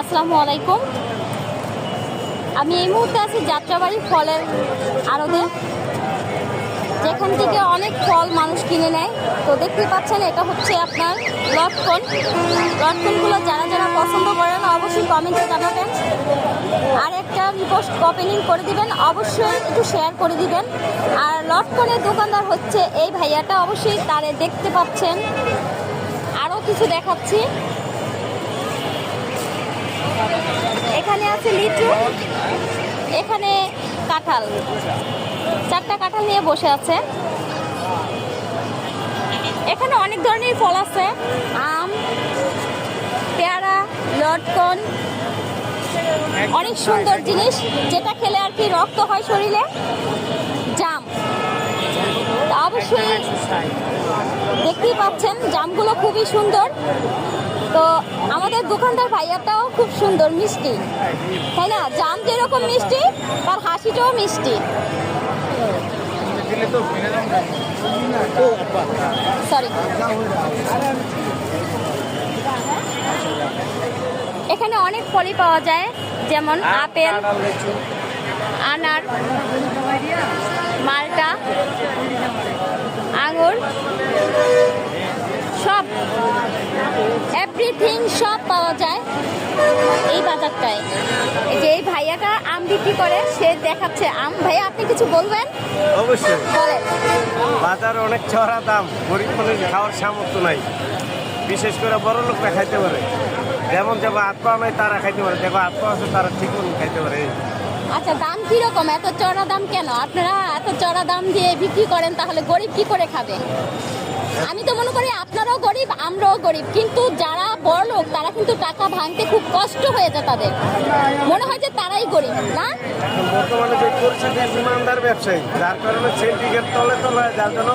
আসসালামু আলাইকুম। আমি এই মুহূর্তে আছি যাত্রাবাড়ি ফলের আড়তে, যেখান থেকে অনেক ফল মানুষ কিনে নেয়। তো দেখতে পাচ্ছেন এটা হচ্ছে আপনার লটকন। লটকনগুলো যারা যারা পছন্দ করেন অবশ্যই কমেন্টে জানাবেন, আর একটা রিপোস্ট ওপেনিং করে দিবেন, অবশ্যই একটু শেয়ার করে দিবেন। আর লটকনের দোকানদার হচ্ছে এই ভাইয়াটা, অবশ্যই তারে দেখতে পাচ্ছেন। আরও কিছু দেখাচ্ছি, এখানে আছে লিচু, এখানে কাঁঠাল, 4টা কাঁঠাল নিয়ে বসে আছে। এখানে অনেক ধরনের ফল আছে, আম, পেয়ারা, লটকন, অনেক সুন্দর জিনিস যেটা খেলে আর কি রক্ত হয় শরীরে, জাম। অবশ্যই দেখতেই পাচ্ছেন জামগুলো খুবই সুন্দর। তো আমাদের দোকানদার ভাইয়াটাও খুব সুন্দর, মিষ্টি, তাই না? জাম যেরকম মিষ্টি তার হাসিটাও মিষ্টি। সরি, এখানে অনেক ফলই পাওয়া যায়, যেমন আপেল, আনার, মালটা, আঙুর, সব এভরিথিং সব পাওয়া যায় এই বাজারটায়। এই যে এই ভাইয়াটা আম বিক্রি করে, সে দেখাচ্ছে আম। ভাইয়া, আপনি কিছু বলবেন? অবশ্যই বলেন। বাজার অনেক চড়া দাম, গরিব মানুষ খাওয়ার সামর্থ্য নাই, বিশেষ করে বড় লোকরা খাইতে পারে। যেমন যাবো হাত পাওয়া নাই তারা খাইতে পারে, দেখো হাত পাওয়া আছে তারা ঠিক মতো খাইতে পারে। আচ্ছা, দাম কিরকম? এত চড়া দাম কেন? আপনারা এত চড়া দাম দিয়ে বিক্রি করেন, তাহলে গরিব কি করে খাবে? আমি তো মনে করি আপনারাও গরিব, আমরাও গরিব, কিন্তু যারা বড় লোক তারা কিন্তু টাকা ভাঙতে খুব কষ্ট হয়ে যায়, তাদের মনে হয় যে তারাই গরিব, না? এখন বর্তমানে যে পরিস্থিতি, ইমানদার ব্যবসায়ী, যার কারণে সেন্টিকের তলে তলে, যার জন্য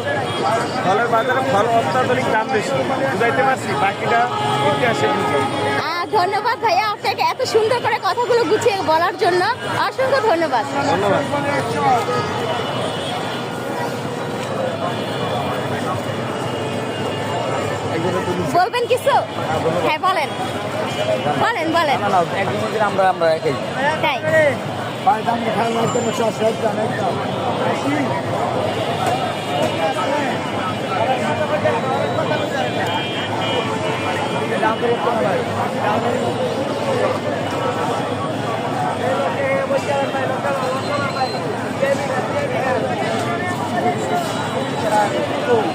ফলের বাজারে ফল অত্যাধুনিক দাম বেশি। বুঝাইতে পারছি, বাকিটা ইতিহাসে বুঝাই। ধন্যবাদ ভাইয়া, আপনাকে এত সুন্দর করে কথাগুলো গুছিয়ে বলার জন্য অসংখ্য ধন্যবাদ। ধন্যবাদ। বলবেন কিছু? হ্যাঁ, বলেন বলেন বলেন। আমরা একই তাই Thank you.